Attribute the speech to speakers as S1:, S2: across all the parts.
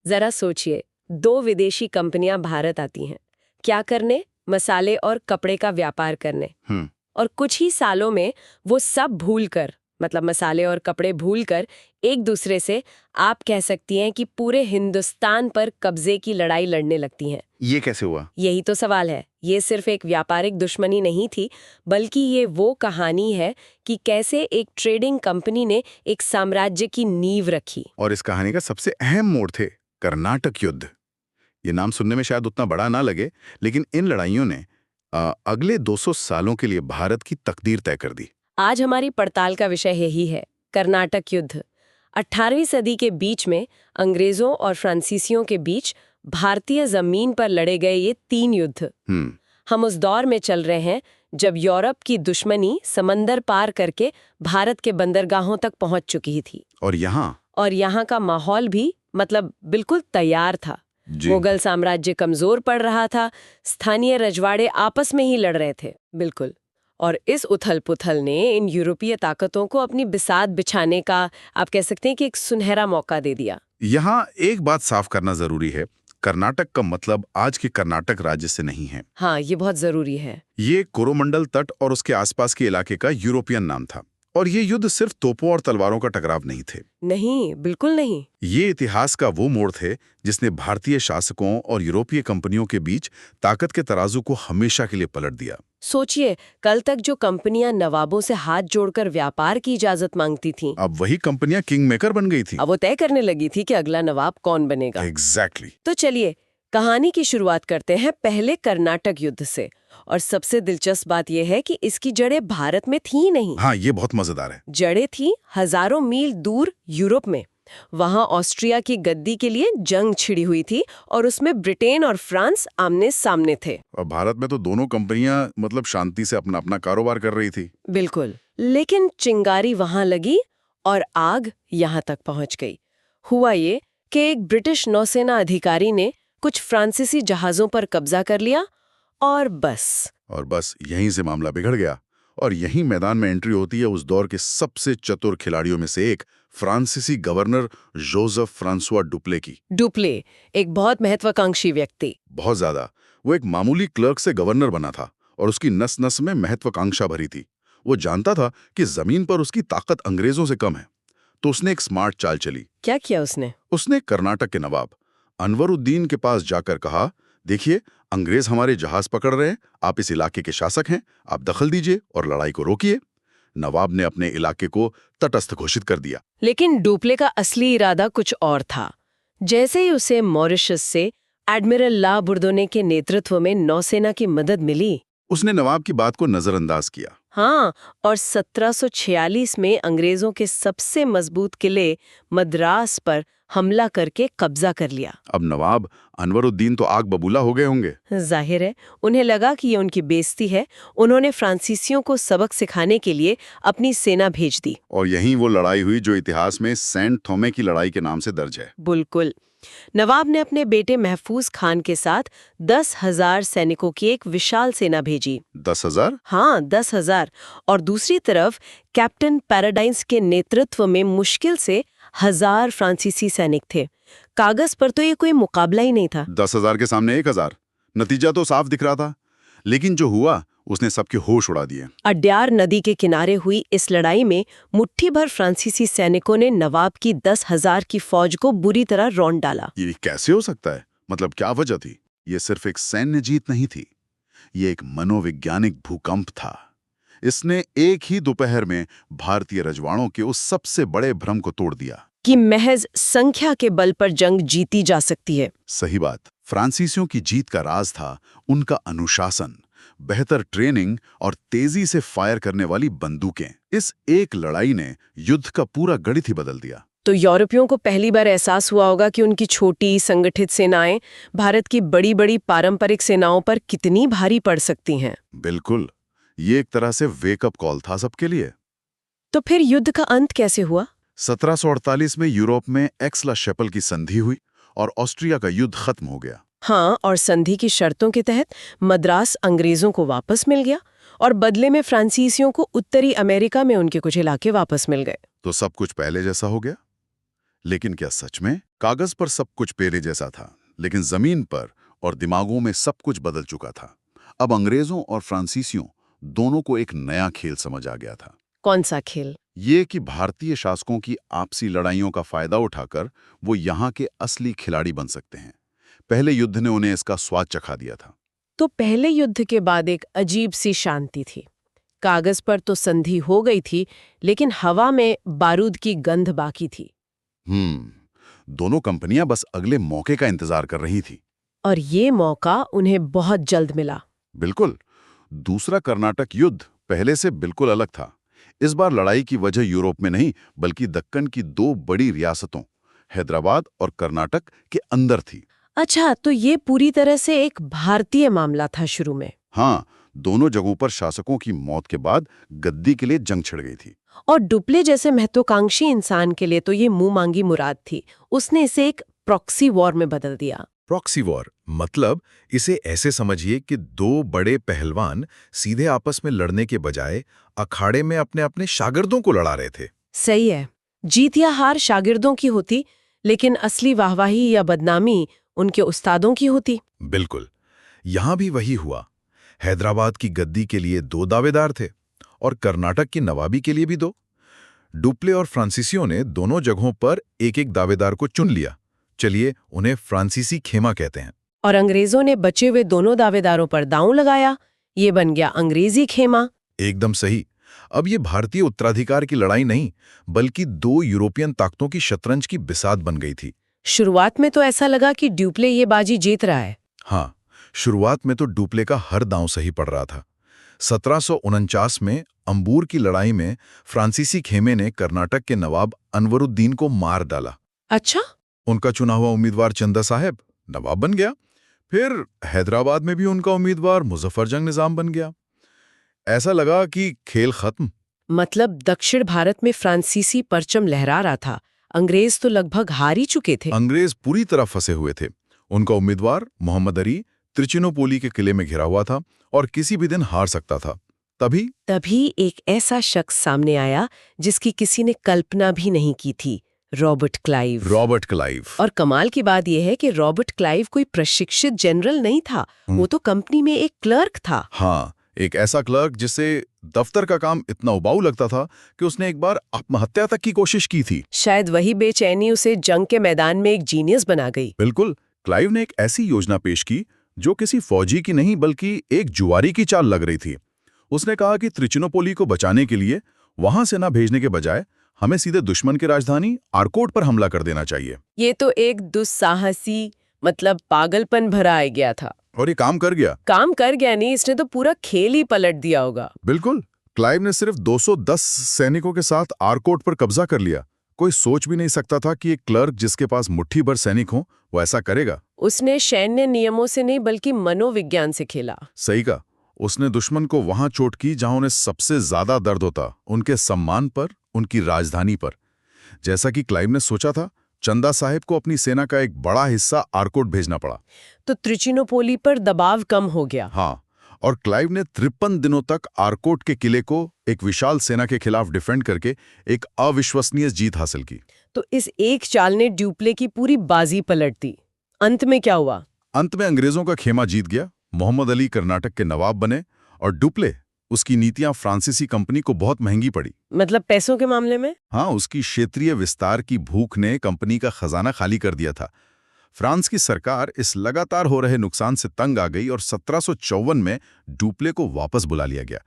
S1: जरा सोचिए, दो विदेशी कंपनियां भारत आती हैं। क्या करने? मसाले और कपड़े का व्यापार करने। और कुछ ही सालों में वो सब भूलकर, मतलब मसाले और कपड़े भूलकर, एक दूसरे से, आप कह सकती हैं कि पूरे हिंदुस्तान पर कब्जे की लड़ाई लड़ने लगती हैं।
S2: ये कैसे हुआ?
S1: यही तो सवाल है। ये सिर्फ एक व्यापारिक दुश्मनी नहीं थी, बल्कि ये वो कहानी है कि कैसे एक ट्रेडिंग कंपनी ने एक साम्राज्य की नींव रखी।
S2: और इस कहानी का सबसे अहम मोड़ थे कर्नाटक युद्ध। ये नाम सुनने में शायद उतना बड़ा ना लगे, लेकिन इन लड़ाइयों ने अगले 200 सालों के लिए भारत की तकदीर तय कर दी।
S1: आज हमारी पड़ताल का विषय यही है, कर्नाटक युद्ध। 18वीं सदी के बीच में अंग्रेजों और फ्रांसीसियों के बीच भारतीय जमीन पर लड़े गए ये 3 युद्ध। हम उस दौर में चल रहे हैं जब यूरोप की दुश्मनी समंदर पार करके भारत के बंदरगाहों तक पहुंच चुकी थी।
S2: और यहाँ
S1: का माहौल भी मतलब बिल्कुल तैयार था। मुगल साम्राज्य कमजोर पड़ रहा था, स्थानीय रजवाड़े आपस में ही लड़ रहे थे। बिल्कुल। और इस उथल-पुथल ने इन यूरोपीय ताकतों को अपनी बिसात बिछाने का, आप कह सकते हैं कि एक सुनहरा मौका दे दिया।
S2: यहाँ एक बात साफ करना जरूरी है, कर्नाटक का मतलब आज के कर्नाटक राज्य से नहीं है।
S1: हाँ, ये बहुत जरूरी है।
S2: ये कोरोमंडल तट और उसके आसपास के इलाके का यूरोपियन नाम था। और ये युद्ध सिर्फ तोपों और तलवारों का टकराव नहीं थे।
S1: नहीं, बिल्कुल नहीं।
S2: ये इतिहास का वो मोड़ थे जिसने भारतीय शासकों और यूरोपीय कंपनियों के बीच ताकत के तराजू को हमेशा के लिए पलट दिया।
S1: सोचिए, कल तक जो कंपनियां नवाबों से हाथ जोड़कर व्यापार की इजाजत मांगती थीं,
S2: अब वही कंपनियां किंग मेकर बन गई थी।
S1: अब वो तय करने लगी थी कि अगला नवाब कौन बनेगा।
S2: एग्जैक्टली।
S1: तो चलिए कहानी की शुरुआत करते हैं पहले कर्नाटक युद्ध से। और सबसे दिलचस्प बात यह है कि इसकी जड़ें भारत में थी नहीं।
S2: हाँ, ये बहुत मजेदार है।
S1: जड़ें थी हजारों मील दूर यूरोप में। वहां ऑस्ट्रिया की गद्दी के लिए जंग छिड़ी हुई थी और उसमें ब्रिटेन और फ्रांस आमने सामने थे।
S2: और भारत में तो दोनों कंपनियां मतलब शांति से अपना अपना कारोबार कर रही थी।
S1: बिल्कुल। लेकिन चिंगारी वहां लगी और आग यहां तक पहुंच गई। हुआ ये कि एक ब्रिटिश नौसेना अधिकारी ने कुछ फ्रांसीसी जहाजों पर कब्जा कर लिया और बस
S2: यहीं से मामला बिगड़ गया। और यहीं मैदान में एंट्री होती है उस दौर के सबसे चतुर खिलाड़ियों में से एक, फ्रांसीसी गवर्नर जोसेफ फ्रांसुआ डुप्ले की।
S1: डुप्ले एक बहुत महत्वाकांक्षी व्यक्ति।
S2: बहुत ज्यादा। वो एक मामूली क्लर्क से गवर्नर बना था और उसकी नस नस में महत्वाकांक्षा भरी थी। वो जानता था कि जमीन पर उसकी ताकत अंग्रेजों से कम है, तो उसने एक स्मार्ट चाल चली।
S1: क्या किया उसने?
S2: उसने कर्नाटक के नवाब अनवरुद्दीन के पास जाकर कहा, देखिए, अंग्रेज हमारे जहाज पकड़ रहे हैं, आप इस इलाके के शासक हैं, आप दखल दीजिए और लड़ाई को रोकिए। नवाब ने अपने इलाके को तटस्थ घोषित कर दिया।
S1: लेकिन डुप्ले का असली इरादा कुछ और था। जैसे ही उसे मॉरिशस से एडमिरल ला बुर्दोने के नेतृत्व में नौसेना की मदद मिली,
S2: उसने नवाब की बात को नजरअंदाज किया।
S1: हाँ, और 1746 में अंग्रेजों के सबसे मजबूत किले मद्रास पर हमला करके कब्जा कर लिया।
S2: अब नवाब अनवरुद्दीन तो आग बबूला हो गए होंगे।
S1: जाहिर है, उन्हें लगा कि ये उनकी बेइज्जती है। उन्होंने फ्रांसीसियों को सबक सिखाने के लिए अपनी सेना भेज दी।
S2: और यहीं वो लड़ाई हुई जो इतिहास में सेंट थोमे की लड़ाई के नाम से दर्ज है।
S1: बिल्कुल। नवाब ने अपने बेटे महफूज खान के साथ 10,000 सैनिकों की एक विशाल सेना भेजी।
S2: 10,000?
S1: हाँ, 10,000। और दूसरी तरफ कैप्टन पैराडाइस के नेतृत्व में मुश्किल से 1,000 फ्रांसीसी सैनिक थे। कागज पर तो ये कोई मुकाबला ही नहीं था।
S2: 10,000 के सामने 1,000। नतीजा तो साफ दिख रहा था, लेकिन जो हुआ उसने सबके होश उड़ा दिए।
S1: अड्यार नदी के किनारे हुई इस लड़ाई में मुट्ठी भर फ्रांसीसी सैनिकों ने नवाब की 10,000 की फौज को बुरी तरह रौंद डाला।
S2: ये कैसे हो सकता है? मतलब क्या वजह थी? ये सिर्फ एक सैन्य जीत नहीं थी, ये एक मनोवैज्ञानिक भूकंप था। इसने एक ही दोपहर में भारतीय रजवाड़ों के उस सबसे बड़े भ्रम को तोड़ दिया
S1: कि महज संख्या के बल पर जंग जीती जा सकती है।
S2: सही बात। फ्रांसीसियों की जीत का राज था उनका अनुशासन, बेहतर ट्रेनिंग और तेजी से फायर करने वाली बंदूकें। इस एक लड़ाई ने युद्ध का पूरा गणित ही बदल दिया।
S1: तो यूरोपियों को पहली बार एहसास हुआ होगा कि उनकी छोटी संगठित सेनाएं भारत की बड़ी-बड़ी पारंपरिक सेनाओं पर कितनी भारी पड़ सकती हैं।
S2: बिल्कुल, ये एक तरह से वेकअप कॉल था सबके लिए।
S1: तो फिर युद्ध का अंत कैसे हुआ?
S2: 1748 में यूरोप में एक्स-ला-शैपल की संधि हुई और ऑस्ट्रिया का युद्ध खत्म हो गया।
S1: हाँ, और संधि की शर्तों के तहत मद्रास अंग्रेजों को वापस मिल गया और बदले में फ्रांसीसियों को उत्तरी अमेरिका में उनके कुछ इलाके वापस मिल गए।
S2: तो सब कुछ पहले जैसा हो गया। लेकिन क्या सच में? कागज पर सब कुछ पहले जैसा था, लेकिन जमीन पर और दिमागों में सब कुछ बदल चुका था। अब अंग्रेजों और फ्रांसीसियों दोनों को एक नया खेल समझ आ गया था।
S1: कौन सा खेल?
S2: ये कि भारतीय शासकों की आपसी लड़ाइयों का फायदा उठाकर वो यहाँ के असली खिलाड़ी बन सकते हैं। पहले युद्ध ने उन्हें इसका स्वाद चखा दिया था।
S1: तो पहले युद्ध के बाद एक अजीब सी शांति थी। कागज पर तो संधि हो गई थी, लेकिन हवा में बारूद की गंध बाकी थी।
S2: दोनों कंपनियां बस अगले मौके का इंतजार कर रही थी।
S1: और ये मौका उन्हें बहुत जल्द मिला।
S2: बिल्कुल। दूसरा कर्नाटक युद्ध पहले से बिल्कुल अलग था। इस बार लड़ाई की वजह यूरोप में नहीं, बल्कि दक्कन की दो बड़ी रियासतों हैदराबाद और कर्नाटक के अंदर थी।
S1: अच्छा, तो ये पूरी तरह से एक भारतीय मामला था शुरू में।
S2: हाँ, दोनों जगहों पर शासकों की मौत के बाद गद्दी के लिए जंग छिड़ गई थी।
S1: और डुप्ले जैसे महत्वाकांक्षी इंसान के लिए तो ये मुंह मांगी मुराद थी। उसने इसे एक प्रॉक्सी वॉर में बदल दिया।
S3: प्रॉक्सी वॉर मतलब इसे ऐसे समझिए कि दो बड़े पहलवान सीधे आपस में लड़ने के बजाय अखाड़े में अपने अपने शागिर्दों को लड़ा रहे थे।
S1: सही है। जीत या हार शागिर्दों की होती, लेकिन असली वाहवाही या बदनामी उनके उस्तादों की होती।
S3: बिल्कुल, यहां भी वही हुआ। हैदराबाद की गद्दी के लिए दो दावेदार थे और कर्नाटक की नवाबी के लिए भी दो। डुप्ले और फ्रांसीसियों ने दोनों जगहों पर एक एक दावेदार को चुन लिया। चलिए उन्हें फ्रांसीसी खेमा कहते हैं।
S1: और अंग्रेजों ने बचे हुए दोनों दावेदारों पर दांव लगाया। ये बन गया अंग्रेजी खेमा।
S3: एकदम सही। अब ये भारतीय उत्तराधिकार की लड़ाई नहीं, बल्कि दो यूरोपियन ताकतों की शतरंज की बिसात बन गई थी।
S1: शुरुआत में तो ऐसा लगा कि डुप्ले ये बाजी जीत रहा है।
S3: हाँ, शुरुआत में तो डुप्ले का हर दांव सही पड़ रहा था। 1749 में अंबूर की लड़ाई में फ्रांसीसी खेमे ने कर्नाटक के नवाब अनवरुद्दीन को मार डाला।
S1: अच्छा?
S3: उनका चुना हुआ उम्मीदवार चंदा साहब नवाब बन गया। फिर हैदराबाद में भी उनका उम्मीदवार मुजफ्फरजंग निजाम बन गया। ऐसा लगा कि खेल खत्म।
S1: मतलब दक्षिण भारत में फ्रांसीसी परचम लहरा रहा था। अंग्रेज तो लगभग हार ही चुके थे।
S3: अंग्रेज पूरी तरह फंसे हुए थे। उनका उम्मीदवार मोहम्मद अली त्रिचिनोपोली के किले में घिरा हुआ था और किसी भी दिन हार सकता था। तभी
S1: एक ऐसा शख्स सामने आया जिसकी किसी ने कल्पना भी नहीं की थी। Robert Clive. और कमाल की बात यह है कि रॉबर्ट क्लाइव कोई प्रशिक्षित जनरल नहीं था। वो तो कंपनी में एक क्लर्क था।
S3: हाँ, एक ऐसा क्लर्क जिसे दफ्तर का काम इतना उबाऊ लगता था कि उसने एक बार आत्महत्या तक की कोशिश की थी।
S1: शायद वही बेचैनी उसे जंग के मैदान में एक जीनियस बना गई।
S3: बिल्कुल। क्लाइव ने एक ऐसी योजना पेश की जो किसी फौजी की नहीं बल्कि एक जुआरी की चाल लग रही थी। उसने कहा कि त्रिचिनोपोली को बचाने के लिए वहां सेना भेजने के बजाय हमें सीधे दुश्मन की राजधानी आर्कोट पर हमला कर देना चाहिए।
S1: ये तो एक दुस्साहसी मतलब पागलपन भरा आ गया था।
S3: और ये काम कर गया।
S1: काम कर गया नहीं, इसने तो पूरा खेल ही पलट दिया होगा।
S3: बिल्कुल। क्लाइव ने सिर्फ 210 सैनिकों के साथ आर्कोट पर कब्जा कर लिया। कोई सोच भी नहीं सकता था कि एक क्लर्क जिसके पास मुट्ठी भर सैनिक हो वो ऐसा करेगा।
S1: उसने सैन्य नियमों से नहीं बल्कि मनोविज्ञान से खेला।
S3: सही कहा। उसने दुश्मन को वहां चोट की जहां उन्हें सबसे ज्यादा दर्द होता, उनके सम्मान पर, उनकी राजधानी पर। जैसा कि क्लाइव ने सोचा था, चंदा साहिब को अपनी सेना का एक बड़ा हिस्सा आर्कोट भेजना पड़ा।
S1: तो त्रिचिनोपोली पर दबाव कम हो गया।
S3: हाँ, और क्लाइव ने 53 दिनों तक आर्कोट के किले को एक विशाल सेना के खिलाफ डिफेंड करके एक अविश्वसनीय जीत हासिल की।
S1: तो इस एक चाल ने डुप्ले की पूरी बाजी पलट दी। अंत में क्या हुआ?
S3: अंत में अंग्रेजों का खेमा जीत गया। मोहम्मद अली कर्नाटक के नवाब बने और डुप्ले उसकी नीतियां फ्रांसीसी कंपनी को बहुत महंगी पड़ी।
S1: मतलब पैसों के मामले में?
S3: हाँ, उसकी क्षेत्रीय विस्तार की भूख ने कंपनी का खजाना खाली कर दिया था। फ्रांस की सरकार इस लगातार हो रहे नुकसान से तंग आ गई और 1754 में डुप्ले को वापस बुला लिया गया।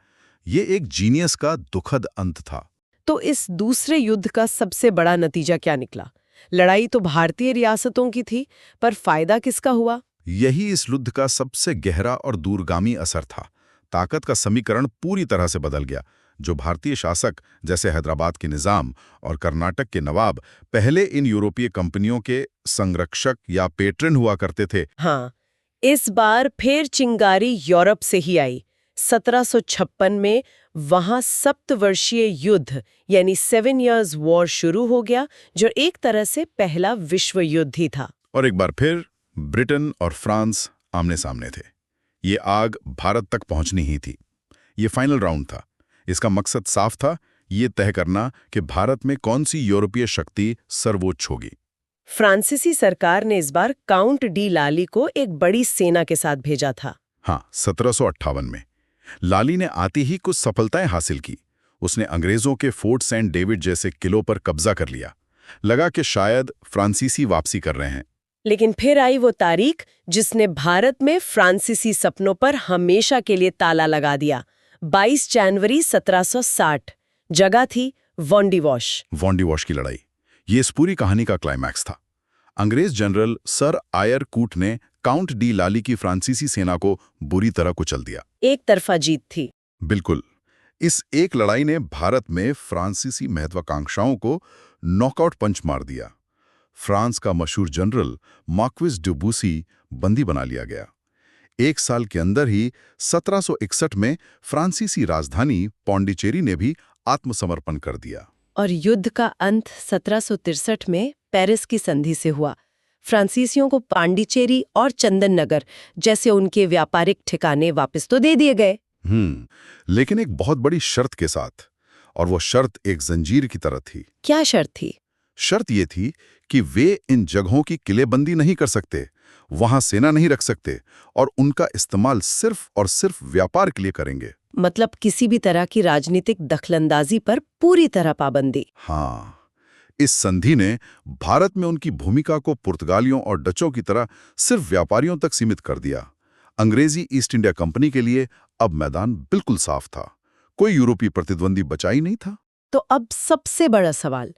S3: ये एक जीनियस का दुखद अंत था।
S1: तो इस दूसरे युद्ध का सबसे बड़ा नतीजा क्या निकला? लड़ाई तो भारतीय रियासतों की थी, पर फायदा किसका हुआ?
S3: यही इस युद्ध का सबसे गहरा और दूरगामी असर था। ताकत का समीकरण पूरी तरह से बदल गया। जो भारतीय शासक जैसे हैदराबाद के निजाम और कर्नाटक के नवाब पहले इन यूरोपीय कंपनियों के संरक्षक या पेट्रन हुआ करते थे,
S1: हाँ, इस बार फिर चिंगारी यूरोप से ही आई। 1756 में वहां सप्तवर्षीय युद्ध यानी 7 Years वॉर शुरू हो गया, जो एक तरह से पहला विश्व युद्ध ही था।
S3: और एक बार फिर ब्रिटेन और फ्रांस आमने सामने थे। ये आग भारत तक पहुंचनी ही थी। ये फाइनल राउंड था। इसका मकसद साफ था, ये तय करना कि भारत में कौन सी यूरोपीय शक्ति सर्वोच्च होगी।
S1: फ्रांसीसी सरकार ने इस बार काउंट डी लाली को एक बड़ी सेना के साथ भेजा था।
S3: हाँ, 1758 में लाली ने आती ही कुछ सफलताएं हासिल की। उसने अंग्रेजों के फोर्ट सेंट डेविड जैसे किलों पर कब्जा कर लिया। लगा कि शायद फ्रांसीसी वापसी कर रहे हैं।
S1: लेकिन फिर आई वो तारीख जिसने भारत में फ्रांसीसी सपनों पर हमेशा के लिए ताला लगा दिया। 22 जनवरी 1760। जगह थी वॉन्डिवॉश।
S3: वॉन्डिवॉश की लड़ाई, ये इस पूरी कहानी का क्लाइमैक्स था। अंग्रेज जनरल सर आयर कूट ने काउंट डी लाली की फ्रांसीसी सेना को बुरी तरह कुचल दिया।
S1: एक तरफा जीत थी।
S3: बिल्कुल। इस एक लड़ाई ने भारत में फ्रांसीसी महत्वाकांक्षाओं को नॉकआउट पंच मार दिया। फ्रांस का मशहूर जनरल मार्क्विस डुबुसी बंदी बना लिया गया। एक साल के अंदर ही 1761 में फ्रांसीसी राजधानी पौंडीचेरी ने भी आत्मसमर्पण कर दिया।
S1: और युद्ध का अंत 1763 में पेरिस की संधि से हुआ। फ्रांसीसियों को पांडिचेरी और चंदन नगर जैसे उनके व्यापारिक ठिकाने वापस तो दे दिए गए।
S3: लेकिन एक बहुत बड़ी शर्त के साथ, और वो शर्त एक जंजीर की तरह थी।
S1: क्या शर्त थी?
S3: शर्त ये थी कि वे इन जगहों की किलेबंदी नहीं कर सकते, वहां सेना नहीं रख सकते और उनका इस्तेमाल सिर्फ और सिर्फ व्यापार के लिए करेंगे।
S1: मतलब किसी भी तरह की राजनीतिक दखलंदाजी पर पूरी तरह पाबंदी।
S3: हाँ, इस संधि ने भारत में उनकी भूमिका को पुर्तगालियों और डचों की तरह सिर्फ व्यापारियों तक सीमित कर दिया। अंग्रेजी ईस्ट इंडिया कंपनी के लिए अब मैदान बिल्कुल साफ था। कोई यूरोपीय प्रतिद्वंदी बचा ही नहीं था।
S1: तो अब सबसे बड़ा सवाल,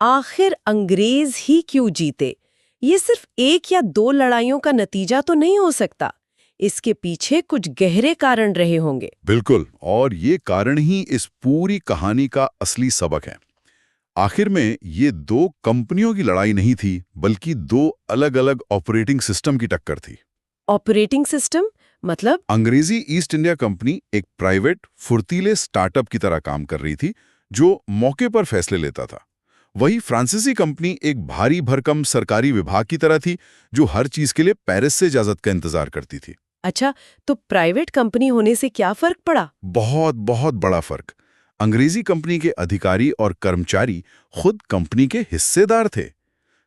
S1: आखिर अंग्रेज ही क्यों जीते? ये सिर्फ एक या दो लड़ाइयों का नतीजा तो नहीं हो सकता। इसके पीछे कुछ गहरे कारण रहे होंगे।
S3: बिल्कुल, और ये कारण ही इस पूरी कहानी का असली सबक है। आखिर में ये दो कंपनियों की लड़ाई नहीं थी, बल्कि दो अलग-अलग ऑपरेटिंग सिस्टम की टक्कर थी।
S1: ऑपरेटिंग सिस्टम मतलब?
S3: अंग्रेजी ईस्ट इंडिया कंपनी एक प्राइवेट फुर्तीले स्टार्टअप की तरह काम कर रही थी, जो मौके पर फैसले लेता था। वही फ्रांसीसी कंपनी एक भारी भरकम सरकारी विभाग की तरह थी, जो हर चीज के लिए पेरिस से इजाजत का इंतजार करती थी।
S1: अच्छा, तो प्राइवेट कंपनी होने से क्या फर्क पड़ा?
S3: बहुत बहुत बड़ा फर्क। अंग्रेजी कंपनी के अधिकारी और कर्मचारी खुद कंपनी के हिस्सेदार थे।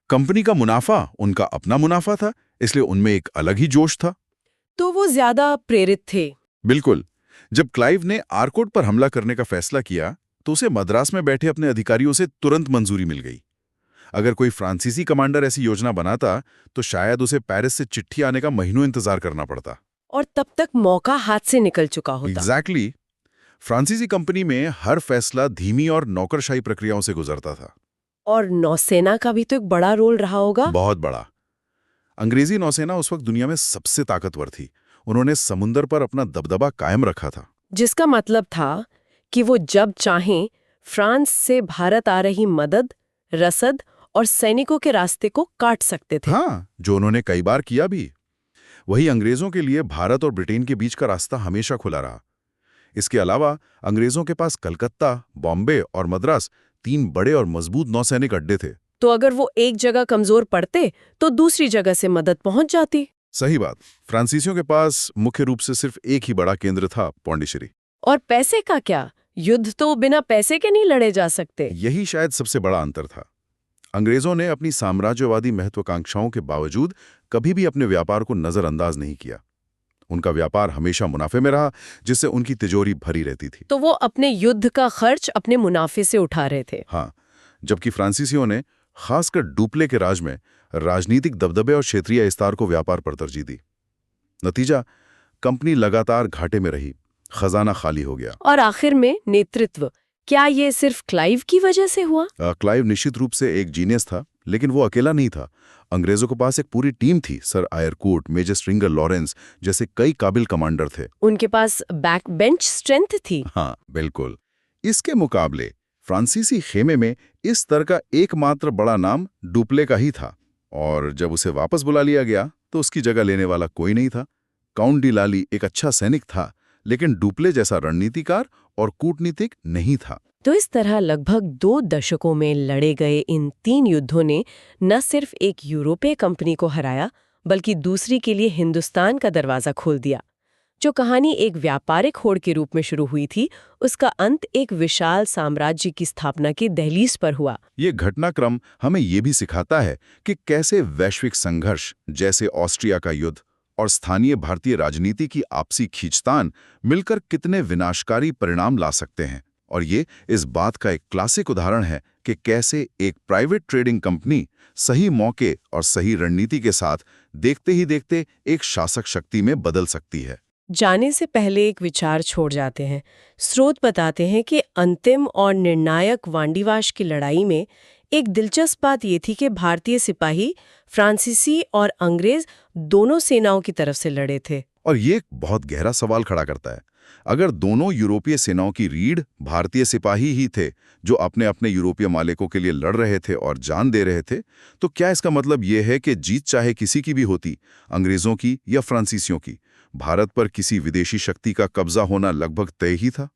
S3: कंपनी का मुनाफा उनका अपना मुनाफा था, इसलिए उनमें एक अलग ही जोश था।
S1: तो वो ज्यादा प्रेरित थे।
S3: बिल्कुल। जब क्लाइव ने आरकोट पर हमला करने का फैसला किया, तो उसे मद्रास में बैठे अपने अधिकारियों से तुरंत मंजूरी मिल गई। अगर कोई फ्रांसीसी कमांडर ऐसी योजना बनाता, तो शायद उसे पेरिस से चिट्ठी आने का महीनों इंतजार करना पड़ता।
S1: और तब तक मौका हाथ से निकल चुका होता।
S3: एग्जैक्टली। फ्रांसीसी कंपनी में हर फैसला धीमी और नौकरशाही प्रक्रियाओं से गुजरता था।
S1: और नौसेना का भी तो एक बड़ा रोल रहा होगा।
S3: बहुत बड़ा। अंग्रेजी नौसेना उस वक्त दुनिया में सबसे ताकतवर थी। उन्होंने समुद्र पर अपना दबदबा कायम रखा था।
S1: जिसका मतलब था कि वो जब चाहें फ्रांस से भारत आ रही मदद, रसद और सैनिकों के रास्ते को काट सकते थे।
S3: हाँ, जो उन्होंने कई बार किया भी। वही अंग्रेजों के लिए भारत और ब्रिटेन के बीच का रास्ता हमेशा खुला रहा। इसके अलावा अंग्रेजों के पास कलकत्ता, बॉम्बे और मद्रास 3 बड़े और मजबूत नौसैनिक अड्डे थे।
S1: तो अगर वो एक जगह कमजोर पड़ते, तो दूसरी जगह से मदद पहुंच जाती।
S3: सही बात। फ्रांसीसियों के पास मुख्य रूप से सिर्फ एक ही बड़ा केंद्र था, पौंडीचेरी।
S1: और पैसे का क्या? युद्ध तो बिना पैसे के नहीं लड़े जा सकते।
S3: यही शायद सबसे बड़ा अंतर था। अंग्रेजों ने अपनी साम्राज्यवादी महत्वाकांक्षाओं के बावजूद कभी भी अपने व्यापार को नजरअंदाज नहीं किया। उनका व्यापार हमेशा मुनाफे में रहा, जिससे उनकी तिजोरी भरी रहती थी।
S1: तो वो अपने युद्ध का खर्च अपने मुनाफे से उठा रहे थे।
S3: हाँ, जबकि फ्रांसीसियों ने खासकर डुप्ले के राज में राजनीतिक दबदबे और क्षेत्रीय विस्तार को व्यापार पर तरजीह दी। नतीजा, कंपनी लगातार घाटे में रही, खजाना खाली हो गया।
S1: और आखिर में नेतृत्व, क्या ये सिर्फ क्लाइव की वजह से हुआ?
S3: क्लाइव निश्चित रूप से एक जीनियस था, लेकिन वो अकेला नहीं था। अंग्रेजों के पास एक पूरी टीम थी। Sir Eyre Coote, major Stringer Lawrence जैसे कई काबिल कमांडर थे।
S1: उनके पास बैक बेंच स्ट्रेंथ थी।
S3: हाँ, बिल्कुल। इसके मुकाबले फ्रांसीसी खेमे में इस तरह का एकमात्र बड़ा नाम डुप्ले का ही था, और जब उसे वापस बुला लिया गया तो उसकी जगह लेने वाला कोई नहीं था। काउंट डी लाली एक अच्छा सैनिक था, लेकिन डुप्ले जैसा रणनीतिकार और कूटनीतिक नहीं था।
S1: तो इस तरह लगभग 2 दशकों में लड़े गए इन 3 युद्धों ने न सिर्फ एक यूरोपीय कंपनी को हराया, बल्कि दूसरी के लिए हिंदुस्तान का दरवाजा खोल दिया। जो कहानी एक व्यापारिक होड़ के रूप में शुरू हुई थी, उसका अंत एक विशाल साम्राज्य की स्थापना की दहलीज पर हुआ।
S3: ये घटनाक्रम हमें ये भी सिखाता है कि कैसे वैश्विक संघर्ष जैसे ऑस्ट्रिया का युद्ध और स्थानीय भारतीय राजनीति की आपसी खींचतान मिलकर कितने विनाशकारी परिणाम ला सकते हैं। और ये इस बात का एक क्लासिक उदाहरण है कि कैसे एक प्राइवेट ट्रेडिंग कंपनी सही मौके और सही रणनीति के साथ देखते ही देखते एक शासक शक्ति में बदल सकती है।
S1: जाने से पहले एक विचार छोड़ जाते हैं। स्रोत बताते हैं कि अंतिम और निर्णायक वांडीवाश की लड़ाई में एक दिलचस्प बात ये थी कि भारतीय सिपाही फ्रांसीसी और अंग्रेज दोनों सेनाओं की तरफ से लड़े थे।
S3: और ये एक बहुत गहरा सवाल खड़ा करता है। अगर दोनों यूरोपीय सेनाओं की रीढ़ भारतीय सिपाही ही थे जो अपने अपने यूरोपीय मालिकों के लिए लड़ रहे थे और जान दे रहे थे, तो क्या इसका मतलब ये है कि जीत चाहे किसी की भी होती, अंग्रेजों की या फ्रांसीसियों की, भारत पर किसी विदेशी शक्ति का कब्जा होना लगभग तय ही था?